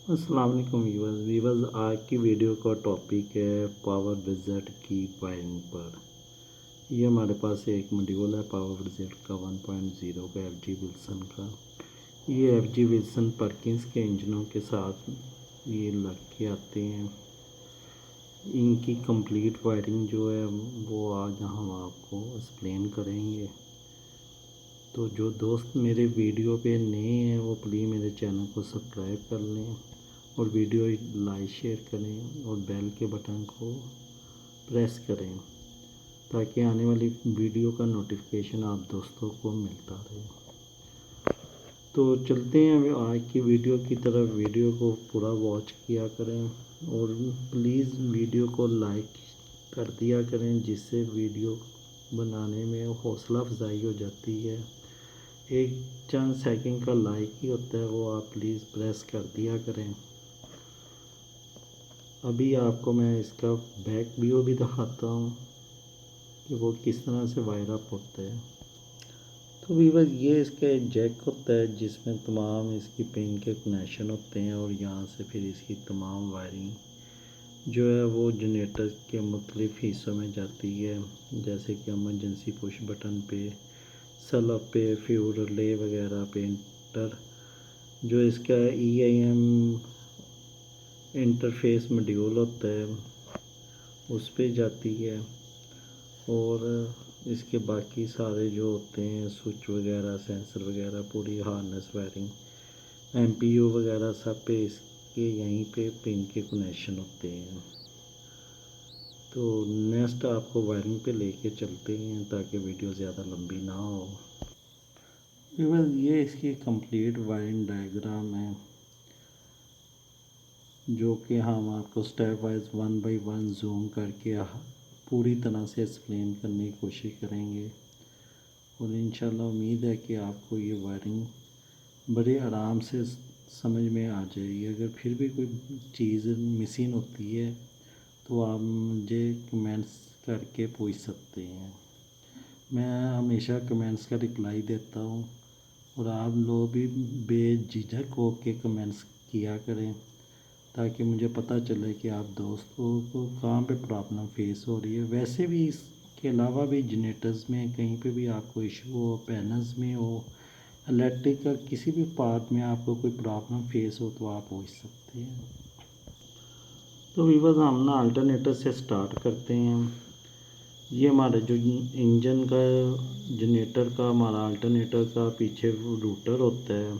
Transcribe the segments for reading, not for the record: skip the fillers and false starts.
अस्सलाम वालेकुम व्यूअर्स आज की वीडियो का टॉपिक है पावर विज़ेट की वायरिंग पर। ये हमारे पास एक मॉड्यूल है पावर विज़ेट का 1.0 का एफजी विल्सन का। ये एफजी विल्सन परकिंस के इंजनों के साथ ये लग के आते हैं। इनकी कंप्लीट वायरिंग जो है वो आज हम आपको एक्सप्लेन करेंगे। तो जो दोस्त मेरे वीडियो पे नए हैं वो प्लीज़ मेरे चैनल को सब्सक्राइब कर लें और वीडियो लाइक शेयर करें और बेल के बटन को प्रेस करें ताकि आने वाली वीडियो का नोटिफिकेशन आप दोस्तों को मिलता रहे। तो चलते हैं आज की वीडियो की तरफ। वीडियो को पूरा वॉच किया करें और प्लीज़ वीडियो को लाइक कर दिया करें जिससे वीडियो बनाने में हौसला अफजाई हो जाती है। एक चंद सेकंड का लाइक ही होता है, वो आप प्लीज़ प्रेस कर दिया करें। अभी आपको मैं इसका बैक व्यू भी दिखाता हूँ कि वो किस तरह से वायर अप होता है। तो वीवर ये इसका जैक होता है जिसमें तमाम इसकी पिन के कनेक्शन होते हैं और यहाँ से फिर इसकी तमाम वायरिंग जो है वो जनरेटर के मुख्तलिफ़ हिस्सों में जाती है, जैसे कि एमरजेंसी पुश बटन पे, सलब पे, फ्यूल रिले वगैरह पे, जो इसका EIM इंटरफेस मॉड्यूल होता है उस पे जाती है। और इसके बाकी सारे जो होते हैं स्विच वगैरह, सेंसर वगैरह, पूरी हार्नेस वायरिंग, MPU वगैरह सब पे इसके यहीं पे पिन के कनेक्शन होते हैं। तो नेक्स्ट आपको वायरिंग पे लेके चलते हैं ताकि वीडियो ज़्यादा लंबी ना हो। ये इसकी कंप्लीट वायरिंग डायग्राम है जो कि हम आपको स्टेप वाइज 1 बाय 1 जूम करके पूरी तरह से एक्सप्लेन करने की कोशिश करेंगे और इंशाल्लाह उम्मीद है कि आपको ये वायरिंग बड़े आराम से समझ में आ जाएगी। अगर फिर भी कोई चीज़ मिसिंग होती है तो आप मुझे कमेंट्स करके पूछ सकते हैं। मैं हमेशा कमेंट्स का रिप्लाई देता हूँ और आप लोग भी बेझिझक होकर कमेंट्स किया करें ताकि मुझे पता चले कि आप दोस्तों को कहाँ पे प्रॉब्लम फेस हो रही है। वैसे भी इसके अलावा भी जनरेटर्स में कहीं पे भी आपको इशू हो, पैनल्स में हो, इलेक्ट्रिक का किसी भी पार्ट में आपको कोई प्रॉब्लम फेस हो तो आप पूछ सकते हैं। तो वीवर्स हम ना अल्टरनेटर से स्टार्ट करते हैं। ये हमारे जो इंजन का जनरेटर का हमारा अल्टरनेटर का पीछे रूटर होता है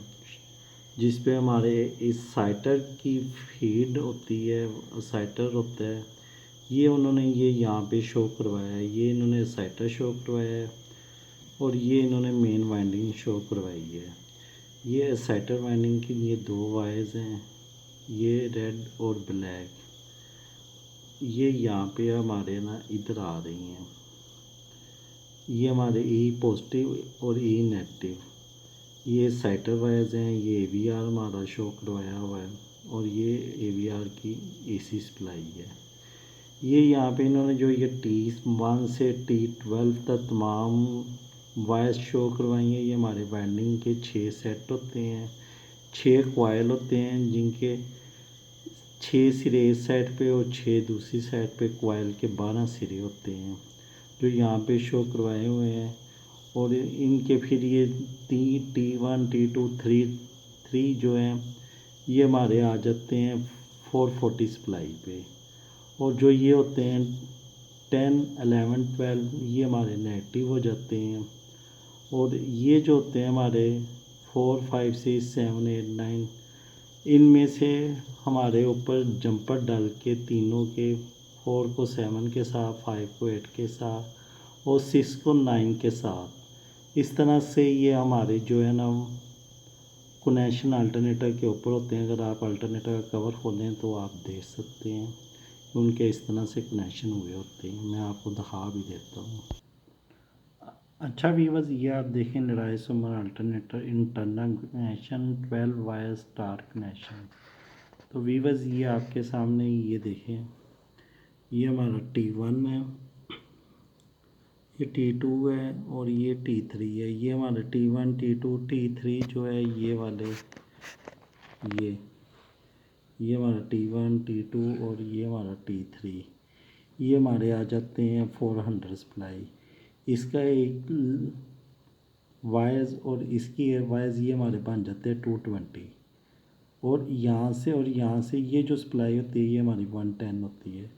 जिस पे हमारे इस साइटर की फीड होती है, साइटर होता है। ये उन्होंने ये यहाँ पे शो करवाया है, ये इन्होंने साइटर शो करवाया है और ये इन्होंने मेन वाइंडिंग शो करवाई है। ये साइटर वाइंडिंग की ये दो वायर्स हैं, ये रेड और ब्लैक, ये यहाँ पे हमारे ना इधर आ रही हैं। ये हमारे E पॉजिटिव और E नेगेटिव, ये साइटर वायर्स हैं। ये AVR हमारा शो करवाया हुआ है और ये AVR की AC सप्लाई है। ये यहाँ पे इन्होंने जो ये T1 से T12 तक तमाम वायर्स शो करवाई हैं। ये हमारे वाइंडिंग के 6 सेट होते हैं, 6 कॉइल होते हैं जिनके 6 सिरे इस साइड पे और 6 दूसरी साइड पे कॉइल के 12 सिरे होते हैं जो यहाँ पे शो करवाए हुए हैं। और इनके फिर ये T1, T2, 3 जो हैं ये हमारे आ जाते हैं 440 सप्लाई पे। और जो ये होते हैं 10, 11, 12 ये हमारे नेगेटिव हो जाते हैं। और ये जो होते हैं हमारे 4, 5, 6, 7, 8, 9 इनमें से हमारे ऊपर जंपर डाल के तीनों के 4 को 7 के साथ, 5 को 8 के साथ और 6 को 9 के साथ, इस तरह से ये हमारे जो है ना कनेक्शन अल्टरनेटर के ऊपर होते हैं। अगर आप अल्टरनेटर का कवर खोलें तो आप देख सकते हैं कि उनके इस तरह से कनेक्शन हुए होते हैं। मैं आपको दिखा भी देता हूँ। अच्छा व्यूअर्स, ये आप देखें लड़ाई सुमर alternator internal connection 12 wire star connection. तो व्यूअर्स ये आपके सामने ये देखें, ये हमारा T1 है, ये T2 है और ये T3 है। ये हमारे T1, T2, T3 जो है ये वाले ये हमारा T1 T2 और ये हमारा T3, ये हमारे आ जाते हैं 400 सप्लाई। इसका एक वायर्स और इसकी वायर्स ये हमारे बन जाते हैं 220, और यहाँ से ये जो सप्लाई होती है ये हमारी 110 होती है।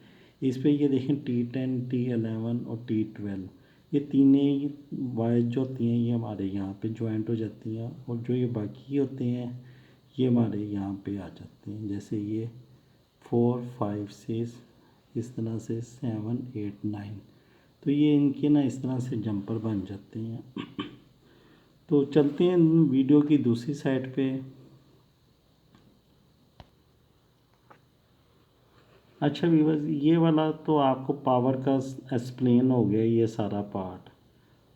इस पे ये देखें T10 T11 और T12, ये तीनों वायर्स जो होती हैं ये हमारे यहाँ पे ज्वाइंट हो जाती हैं, और जो ये बाकी होते हैं ये हमारे यहाँ पे आ जाते हैं। जैसे ये 4 5 6 इस तरह से 7 8 9, तो ये इनके ना इस तरह से जंपर बन जाते हैं। तो चलते हैं वीडियो की दूसरी साइड पे। अच्छा व्यूअर्स, ये वाला तो आपको पावर का एक्सप्लेन हो गया ये सारा पार्ट।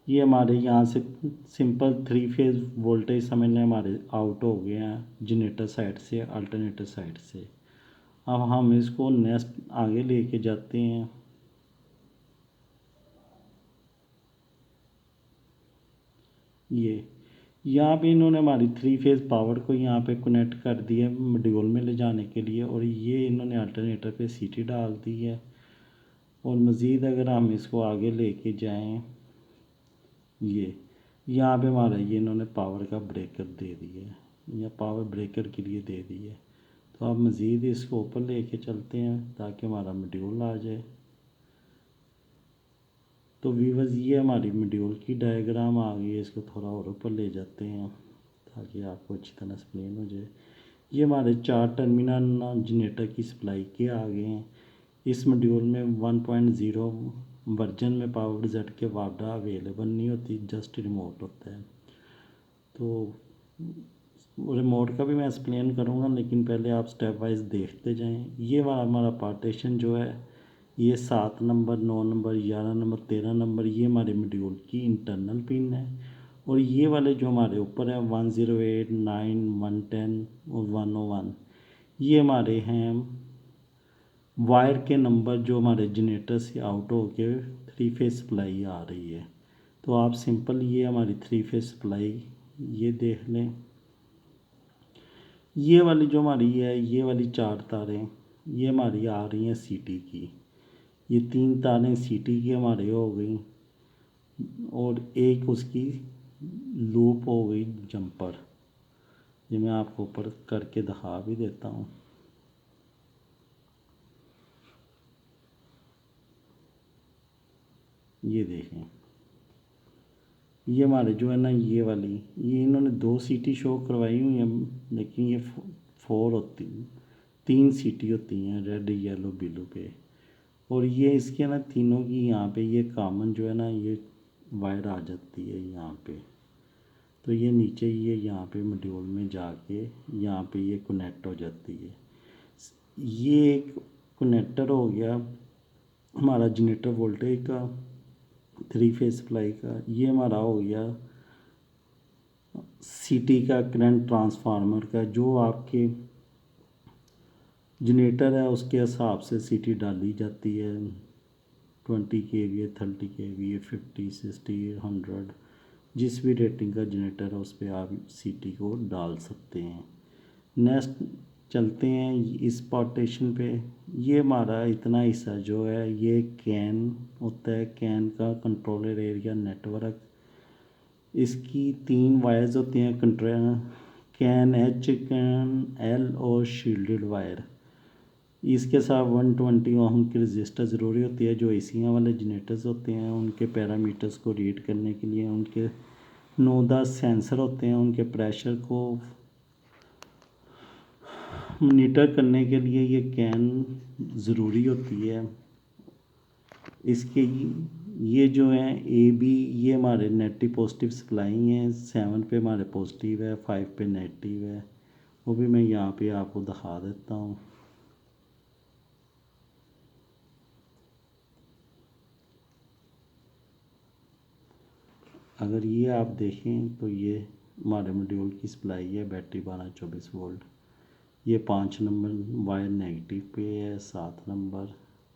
ये हमारे यहाँ से सिंपल 3 फेज़ वोल्टेज समझने हमारे आउट हो गए हैं जनरेटर साइड से, अल्टरनेटर साइड से। अब हम इसको नेक्स्ट आगे लेके जाते हैं। ये यहाँ पे इन्होंने हमारी 3 फेज़ पावर को यहाँ पे कनेक्ट कर दिया मॉड्यूल में ले जाने के लिए, और ये इन्होंने अल्टरनेटर पे सीटी डाल दी है। और मज़ीद अगर हम इसको आगे लेके जाएं, ये यहाँ पे हमारा ये इन्होंने पावर का ब्रेकर दे दिया है, या पावर ब्रेकर के लिए दे दिया है। तो आप मज़ीद इसको ऊपर लेके चलते हैं ताकि हमारा मॉड्यूल आ जाए। तो व्यूअर्स, ये हमारी मॉड्यूल की डायग्राम आ गई है। इसको थोड़ा और ऊपर ले जाते हैं ताकि आपको अच्छी तरह एक्सप्लेन हो जाए। ये हमारे 4 टर्मिनल जनरेटर की सप्लाई के आ गए हैं। इस मॉड्यूल में 1.0 वर्जन में पावर जेट के वार्डा अवेलेबल नहीं होती, जस्ट रिमोट होता है। तो रिमोट का भी मैं एक्सप्लेन करूँगा, लेकिन पहले आप स्टेप वाइज देखते जाएं। ये हमारा पार्टीशन जो है ये 7 नंबर 9 नंबर 11 नंबर 13 नंबर ये हमारे मॉड्यूल की इंटरनल पिन है। और ये वाले जो हमारे ऊपर है 108 9 110 और 101, ये हमारे हैं वायर के नंबर जो हमारे जनरेटर से आउट होके 3 फेज़ सप्लाई आ रही है। तो आप सिंपल ये हमारी 3 फेज़ सप्लाई ये देख लें। ये वाली जो हमारी है ये वाली 4 तारें ये हमारी आ रही हैं सीटी की। ये 3 तारें सीटी की हमारे हो गई, और एक उसकी लूप हो गई जंपर। ये मैं आपको ऊपर करके दिखा भी देता हूँ। ये देखें, ये हमारे जो है ना ये वाली, ये इन्होंने 2 सीटी शो करवाई हुई हैं, लेकिन ये 4 होती 3 सीटी होती हैं रेड येलो ब्लू पे। और ये इसके ना तीनों की यहाँ पे ये कॉमन जो है ना ये वायर आ जाती है यहाँ पे। तो ये नीचे ये यहाँ पे मॉड्यूल में जाके यहाँ पे ये कनेक्ट हो जाती है। ये एक कनेक्टर हो गया हमारा जनरेटर वोल्टेज का 3 फेज़ सप्लाई का। ये हमारा हो गया सीटी का करंट ट्रांसफार्मर का, जो आपके जनरेटर है उसके हिसाब से सीटी डाली जाती है। 20 kVA 30 kVA 50 60 100 जिस भी रेटिंग का जनरेटर है उस पर आप सीटी को डाल सकते हैं। नेक्स्ट चलते हैं इस पार्टीशन पे। ये हमारा इतना हिस्सा जो है ये कैन होता है, कैन का कंट्रोलर एरिया नेटवर्क। इसकी 3 वायर्स होती हैं, कैन एच कैन एल और शील्डेड वायर। इसके साथ 120 ओम की रजिस्टर ज़रूरी होती है। जो एसियाँ वाले जनरेटर्स होते हैं उनके पैरामीटर्स को रीड करने के लिए, उनके 9-10 सेंसर होते हैं, उनके प्रेशर को मॉनिटर करने के लिए ये कैन ज़रूरी होती है। इसके ये जो है ए बी ये हमारे नेगेटिव पॉजिटिव सप्लाई हैं। 7 पे हमारे पॉजिटिव है, 5 पे नेगेटिव है। वो भी मैं यहाँ पे आपको दिखा देता हूँ। अगर ये आप देखें तो ये हमारे मॉड्यूल की सप्लाई है बैटरी 12-24 वोल्ट। ये 5 नंबर वायर नेगेटिव पे है, 7 नंबर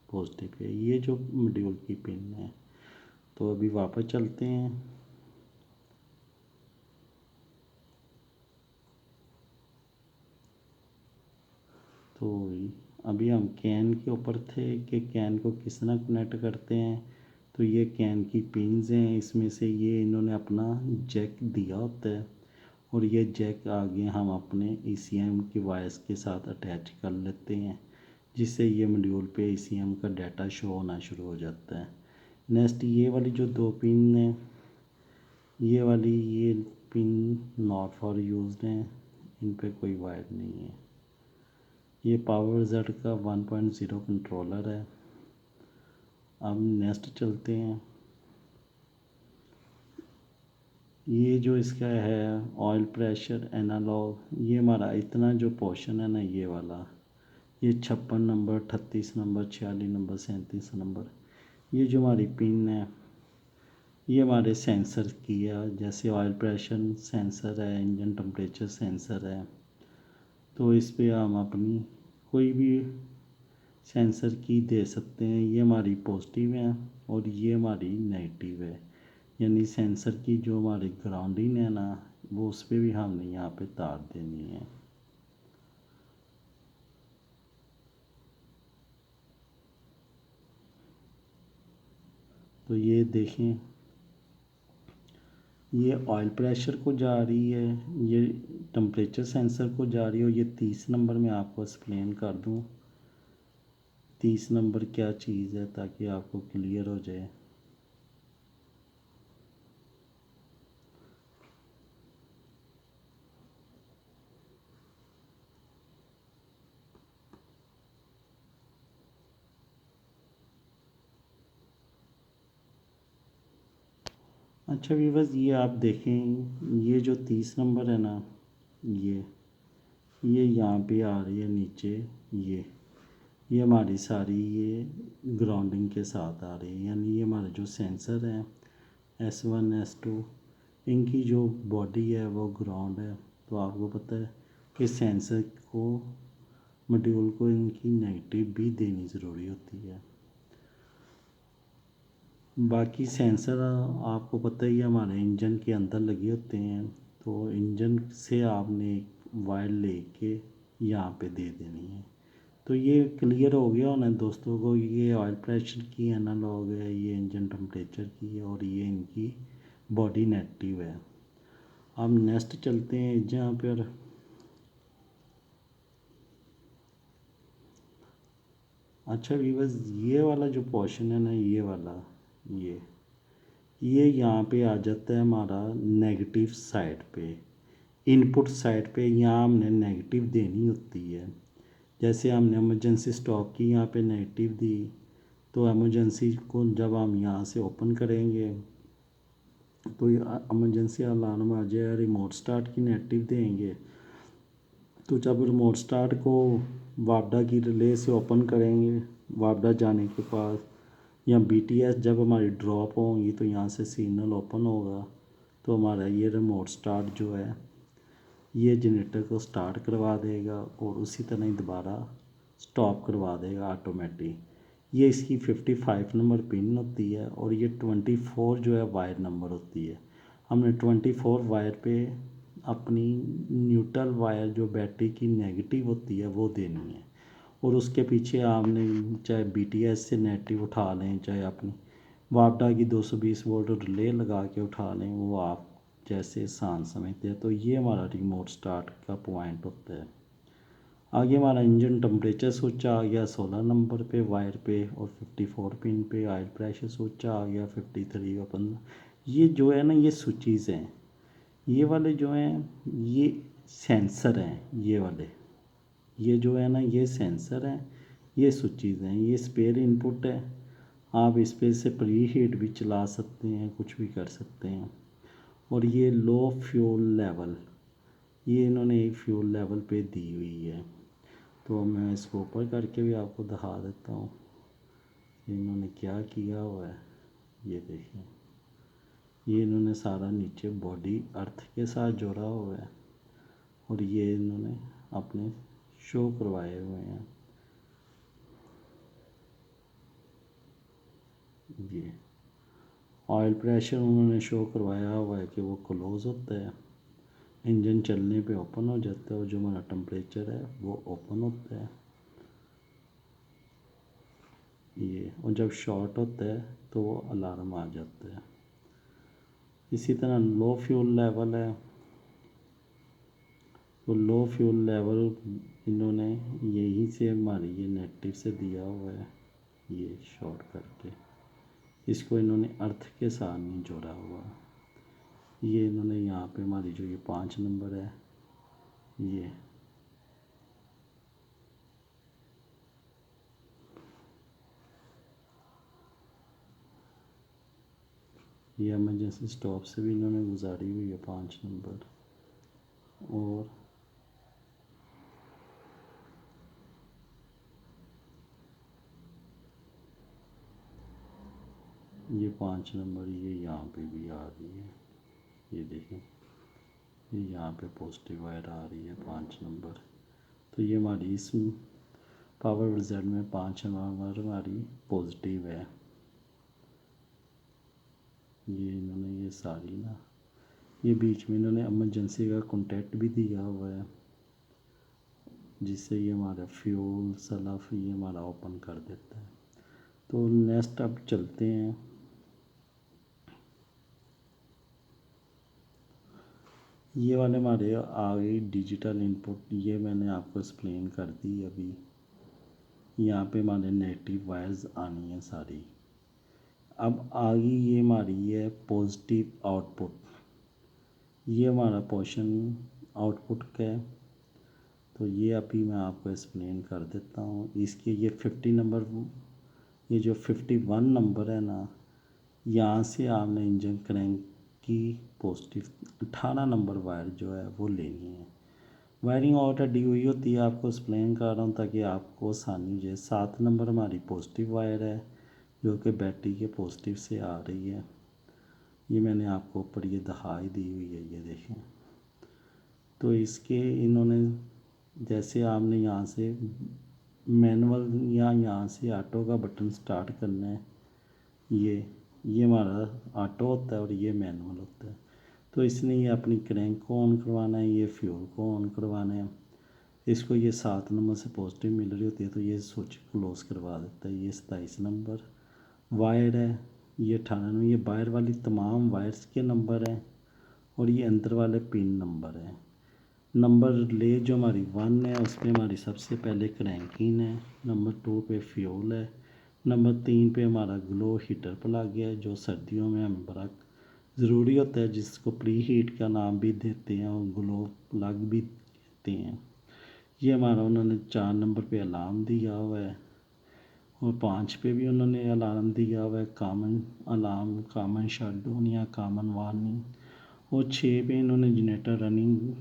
पॉजिटिव पे। ये जो मॉड्यूल की पिन है। तो अभी वापस चलते हैं। तो अभी हम कैन के ऊपर थे कि कैन को किस तरह कनेक्ट करते हैं। तो ये कैन की पिन्स हैं, इसमें से ये इन्होंने अपना जैक दिया होता है और ये जैक आगे हम अपने ECM की वायर्स के साथ अटैच कर लेते हैं, जिससे ये मॉड्यूल पे ECM का डाटा शो होना शुरू हो जाता है। नेक्स्ट ये वाली जो दो पिन हैं, ये पिन नॉट फॉर यूज्ड हैं, इन पे कोई वायर नहीं है। ये पावर जेड का 1.0 कंट्रोलर है। अब नेक्स्ट चलते हैं। ये जो इसका है ऑयल प्रेशर एनालॉग, ये हमारा इतना जो पोर्शन है ना, ये वाला, ये 56 नंबर, 38 नंबर, 46 नंबर, 37 नंबर, ये जो हमारी पिन है ये हमारे सेंसर की है। जैसे ऑयल प्रेशर सेंसर है, इंजन टेम्परेचर सेंसर है, तो इस पे हम अपनी कोई भी सेंसर की दे सकते हैं। ये हमारी पॉजिटिव है और ये हमारी नेगेटिव है, यानी सेंसर की जो हमारी ग्राउंडिंग है ना, वो उस पर भी हमने यहाँ पे तार देनी है। तो ये देखें, ये ऑयल प्रेशर को जा रही है, ये टेम्परेचर सेंसर को जा रही है। और ये 30 नंबर में आपको एक्सप्लेन कर दूँ 30 नंबर क्या चीज़ है, ताकि आपको क्लियर हो जाए। अच्छा व्यूअर्स, ये आप देखें, ये जो 30 नंबर है ना, ये यहाँ पे आ रही है नीचे, ये हमारी सारी ये ग्राउंडिंग के साथ आ रही है, यानी ये हमारे जो सेंसर हैं S1 S2, इनकी जो बॉडी है वो ग्राउंड है। तो आपको पता है कि सेंसर को, मॉड्यूल को इनकी नेगेटिव भी देनी ज़रूरी होती है। बाकी सेंसर आपको पता ही है हमारे इंजन के अंदर लगे होते हैं, तो इंजन से आपने वायर लेके यहाँ पे दे देनी है। तो ये क्लियर हो गया होना दोस्तों को, ये ऑयल प्रेशर की एनालॉग है, ये इंजन टेम्परेचर की है और ये इनकी बॉडी नेगेटिव है। अब नेक्स्ट चलते हैं जहाँ पर अच्छा व्यूअर्स, ये वाला जो पोर्शन है ना, ये वाला, ये यहाँ पे आ जाता है हमारा नेगेटिव साइड पे, इनपुट साइड पे। यहाँ हमने नेगेटिव देनी होती है। जैसे हमने इमरजेंसी स्टॉप की यहाँ पे नेगेटिव दी, तो इमरजेंसी को जब हम यहाँ से ओपन करेंगे तो इमरजेंसी अलार्म आ जाएगा। रिमोट स्टार्ट की नेगेटिव देंगे, तो जब रिमोट स्टार्ट को वापडा की रिले से ओपन करेंगे, वापडा जाने के बाद या BTS जब हमारी ड्रॉप होंगी तो यहाँ से सिग्नल ओपन होगा, तो हमारा ये रिमोट स्टार्ट जो है ये जनरेटर को स्टार्ट करवा देगा और उसी तरह ही दोबारा स्टॉप करवा देगा ऑटोमेटिक। ये इसकी 55 नंबर पिन होती है और ये 24 जो है वायर नंबर होती है। हमने 24 वायर पे अपनी न्यूट्रल वायर जो बैटरी की नेगेटिव होती है वो देनी है, और उसके पीछे आपने चाहे BTS से नेगेटिव उठा लें, चाहे अपनी वापडा की 220 वोल्ट रिले लगा के उठा लें, वो आप जैसे आसान समझते हैं। तो ये हमारा रिमोट स्टार्ट का पॉइंट होता है। आगे हमारा इंजन टेम्परेचर स्विच आ गया 16 नंबर पे वायर पे, और 54 पिन पे ऑयल प्रेशर स्विच आ गया 53 और 15। ये जो है ना, ये स्विचेस हैं, ये वाले जो हैं ये सेंसर हैं। ये वाले, ये जो है ना, ये सेंसर हैं, ये स्विचेस हैं, ये स्पेयर इनपुट है। आप इस पे से प्री हीट भी चला सकते हैं, कुछ भी कर सकते हैं। और ये लो फ्यूल लेवल, ये इन्होंने एक फ्यूल लेवल पे दी हुई है। तो मैं इसको ऊपर करके भी आपको दिखा देता हूँ इन्होंने क्या किया हुआ है। ये देखिए, ये इन्होंने सारा नीचे बॉडी अर्थ के साथ जोड़ा हुआ है और ये इन्होंने अपने शो करवाए हुए हैं। ये ऑयल प्रेशर उन्होंने शो करवाया हुआ है कि वो क्लोज़ होता है, इंजन चलने पे ओपन हो जाता है, और जो हमारा टेम्परेचर है वो ओपन होता है। ये, और जब शॉर्ट होता है तो वो अलार्म आ जाता है। इसी तरह लो फ्यूल लेवल है, तो लो फ्यूल लेवल इन्होंने यहीं से हमारी ये नेगेटिव से दिया हुआ है, ये शॉर्ट करके इसको इन्होंने अर्थ के साथ नहीं जोड़ा हुआ। ये इन्होंने यहाँ पे हमारी जो ये 5 नंबर है, ये एमरजेंसी स्टॉप से भी इन्होंने गुजारी हुई है 5 नंबर। और ये 5 नंबर ये यहाँ पे भी आ रही है, ये देखें, ये यहाँ पे पॉजिटिव वायर आ रही है 5 नंबर। तो ये हमारी इस पावर रिजल्ट में 5 नंबर हमारी पॉजिटिव है। ये इन्होंने ये सारी ना, ये बीच में इन्होंने एमरजेंसी का कॉन्टैक्ट भी दिया हुआ है, जिससे ये हमारा फ्यूल सलफ ये हमारा ओपन कर देता है। तो नेक्स्ट अब चलते हैं। ये वाले हमारे आगे डिजिटल इनपुट, ये मैंने आपको एक्सप्लेन कर दी अभी। यहाँ पे हमारे नेगेटिव वायर्स आनी है सारी। अब आगे ये हमारी है पॉजिटिव आउटपुट, ये हमारा पोर्शन आउटपुट का है। तो ये अभी मैं आपको एक्सप्लेन कर देता हूँ। इसके ये 50 नंबर, ये जो 51 नंबर है ना, यहाँ से आपने इंजन क्रैंक की पॉजिटिव 18 नंबर वायर जो है वो लेनी है। वायरिंग ऑलरेडी हुई होती है, आपको एक्सप्लेन कर रहा हूँ ताकि आपको आसानी हो जाए। 7 नंबर हमारी पॉजिटिव वायर है जो कि बैटरी के पॉजिटिव से आ रही है। ये मैंने आपको ऊपर ये दिखाई दी हुई है, ये देखें। तो इसके इन्होंने जैसे आपने यहाँ से मैनुअल या यहाँ से ऑटो का बटन स्टार्ट करना है, ये हमारा ऑटो होता है और ये मैनुअल होता है। तो इसने ये अपनी क्रैंक को ऑन करवाना है, ये फ्यूल को ऑन करवाना है। इसको ये 7 नंबर से पॉजिटिव मिल रही होती है तो ये स्विच क्लोज करवा देता है। ये 27 नंबर वायर है, ये 18 नंबर, ये बाहर वाली तमाम वायर्स के नंबर हैं और ये अंदर वाले पिन नंबर हैं। नंबर ले जो हमारी 1 है उस पर हमारी सबसे पहले क्रैंकिंग है, नंबर 2 पे फ्यूल है, नंबर 3 पे हमारा ग्लो हीटर प्लग है जो सर्दियों में हमें बड़ा ज़रूरी होता है, जिसको प्री हीट का नाम भी देते हैं और ग्लो प्लग भी देते हैं। ये हमारा उन्होंने 4 नंबर पे अलार्म दिया हुआ है और 5 पे भी उन्होंने अलार्म दिया हुआ है, कॉमन अलार्म, कॉमन शटडाउन या कॉमन वार्निंग। और 6 पे इन्होंने जनरेटर रनिंग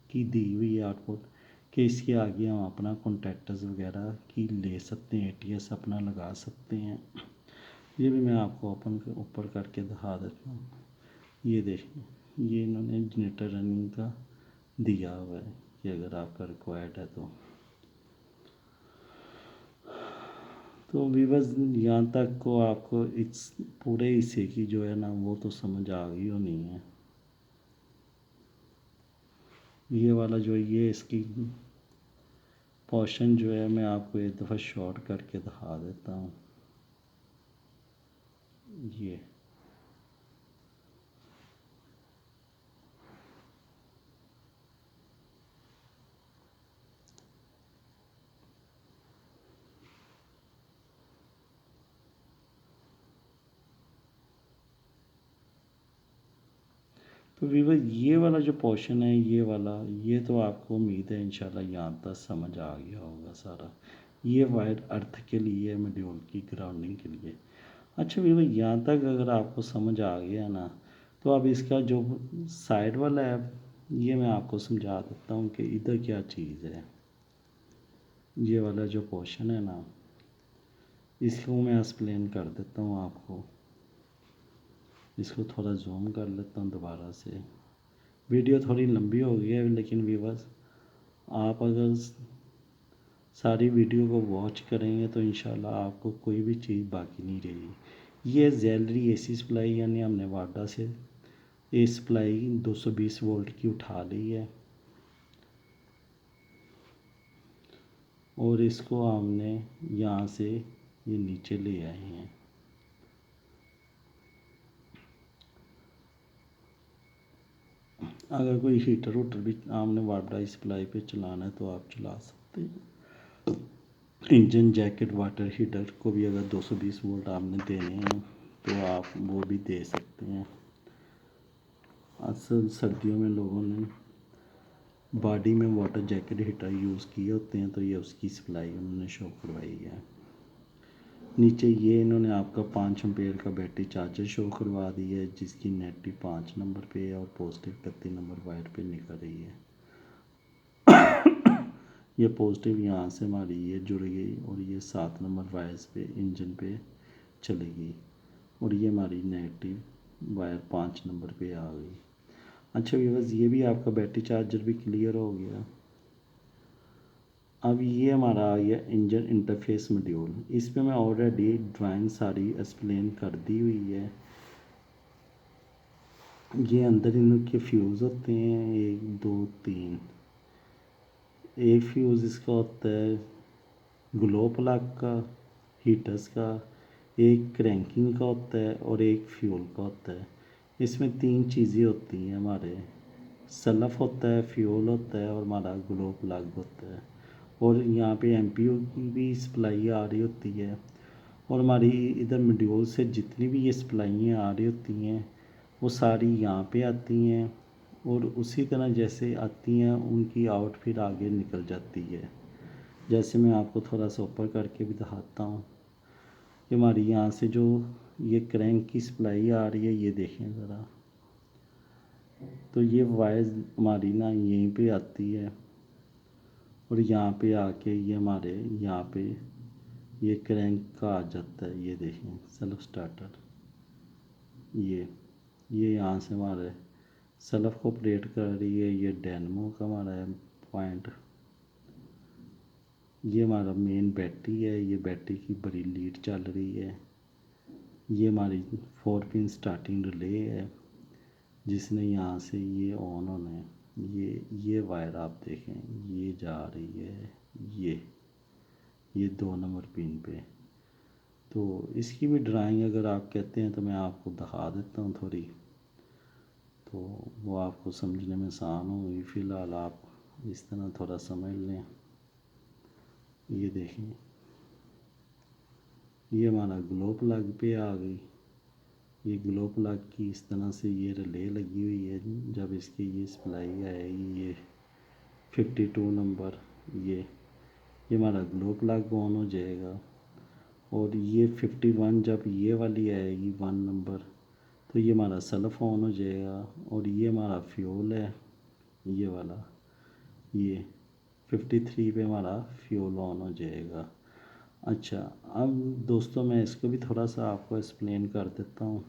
की दी हुई है आउटपुट कि इसके आगे हम अपना कॉन्टैक्टर्स वगैरह की ले सकते हैं, ATS अपना लगा सकते हैं। ये भी मैं आपको ओपन ऊपर करके दिखा देता हूँ। ये देखें, ये इन्होंने जनरेटर रनिंग का दिया हुआ है कि अगर आपका रिक्वायर्ड है तो व्यूअर्स यहाँ तक को आपको इस पूरे हिस्से की जो है ना वो तो समझ आ गई हो नहीं है। ये वाला जो ये इसकी पोर्शन जो है मैं आपको एक दफ़ा शॉर्ट करके दिखा देता हूँ। ये तो वीवर ये वाला जो पोर्शन है ये वाला, ये तो आपको उम्मीद है इंशाल्लाह यहाँ तक समझ आ गया होगा सारा। ये वायर अर्थ के लिए, मॉड्यूल की ग्राउंडिंग के लिए। अच्छा वीवर यहाँ तक अगर आपको समझ आ गया ना, तो अब इसका जो साइड वाला है ये मैं आपको समझा देता हूँ कि इधर क्या चीज़ है। ये वाला जो पोर्शन है ना, इसको मैं एक्सप्लेन कर देता हूँ आपको। इसको थोड़ा जूम कर लेता हूँ दोबारा से। वीडियो थोड़ी लंबी हो गई है लेकिन व्यूअर्स आप अगर सारी वीडियो को वॉच करेंगे तो इंशाल्लाह आपको कोई भी चीज़ बाकी नहीं रहेगी। ये ज़ैलरी AC सप्लाई यानी हमने वाडा से ए सप्लाई 220 वोल्ट की उठा ली है और इसको हमने यहाँ से یہ نیچے لے آئے ہیں. اگر کوئی ہیٹر ووٹر بھی آپ نے واٹر سپلائی پہ چلانا ہے تو آپ چلا سکتے ہیں. انجن جیکٹ واٹر ہیٹر کو بھی اگر 220 وولٹ آپ نے دینے ہیں تو آپ وہ بھی دے سکتے ہیں. اصل سردیوں میں لوگوں نے باڈی میں واٹر جیکٹ ہیٹر یوز کیے ہوتے ہیں تو یہ اس کی سپلائی انہوں نے شو کروائی ہے. نیچے یہ انہوں نے آپ کا 5 امپیئر کا بیٹری چارجر شو کروا دی ہے جس کی نیگیٹو 5 نمبر پہ اور پازیٹیو 31 نمبر وائر پہ نکل رہی ہے. یہ پازیٹیو یہاں سے ہماری یہ جڑ گئی اور یہ 7 نمبر وائرس پہ انجن پہ چلے گی اور یہ ہماری نیگیٹو وائر 5 نمبر پہ آ گئی. اچھا ویورز یہ بھی آپ کا بیٹری چارجر بھی کلیئر ہو گیا. اب یہ ہمارا آ گیا انجن انٹرفیس ماڈیول. اس پہ میں آلریڈی ڈرائنگ ساری ایکسپلین کر دی ہوئی ہے. یہ اندر ان کے فیوز ہوتے ہیں 1 2 3. ایک فیوز اس کا ہوتا ہے گلو پلگ کا ہیٹرز کا, ایک کرینکنگ کا ہوتا ہے اور ایک فیول کا ہوتا ہے. اس میں 3 چیزیں ہوتی ہیں ہمارے, سلف ہوتا ہے, فیول ہوتا ہے اور ہمارا گلو پلگ ہوتا ہے. اور یہاں پہ ایم پی یو کی بھی سپلائی آ رہی ہوتی ہے اور ہماری ادھر ماڈیول سے جتنی بھی یہ سپلائیاں آ رہی ہوتی ہیں وہ ساری یہاں پہ آتی ہیں اور اسی طرح جیسے آتی ہیں ان کی آؤٹ پھر آگے نکل جاتی ہے. جیسے میں آپ کو تھوڑا سا اوپر کر کے بھی دکھاتا ہوں کہ ہماری یہاں سے جو یہ کرینک کی سپلائی آ رہی ہے یہ دیکھیں ذرا, تو یہ وائرز ہماری نا یہیں پہ آتی ہے اور یہاں پہ آ کے یہ ہمارے یہاں پہ یہ کرینک کا آ جاتا ہے. یہ دیکھیں سیلف سٹارٹر, یہ یہاں سے ہمارے سیلف کو آپریٹ کر رہی ہے. یہ ڈینمو کا ہمارا ہے پوائنٹ. یہ ہمارا مین بیٹری ہے, یہ بیٹری کی بڑی لیڈ چل رہی ہے. یہ ہماری 4 پن سٹارٹنگ ریلے ہے جس نے یہاں سے یہ آن ہونا ہے. یہ وائر آپ دیکھیں یہ جا رہی ہے یہ 2 نمبر پن پہ. تو اس کی بھی ڈرائنگ اگر آپ کہتے ہیں تو میں آپ کو دکھا دیتا ہوں تھوڑی, تو وہ آپ کو سمجھنے میں آسان ہوگی. فی الحال آپ اس طرح تھوڑا سمجھ لیں. یہ دیکھیں یہ ہمارا گلو پلگ پہ آ گئی. یہ گلو پلگ کی اس طرح سے یہ ریلے لگی ہوئی ہے. جب اس کی یہ سپلائی آئے گی یہ 52 نمبر یہ ہمارا گلو پلگ آن ہو جائے گا. اور یہ 51 جب یہ والی آئے گی 1 نمبر تو یہ ہمارا سیلف آن ہو جائے گا. اور یہ ہمارا فیول ہے یہ والا, یہ 53 پہ ہمارا فیول آن ہو جائے گا. اچھا اب دوستوں میں اس کو بھی تھوڑا سا آپ کو ایکسپلین کر دیتا ہوں.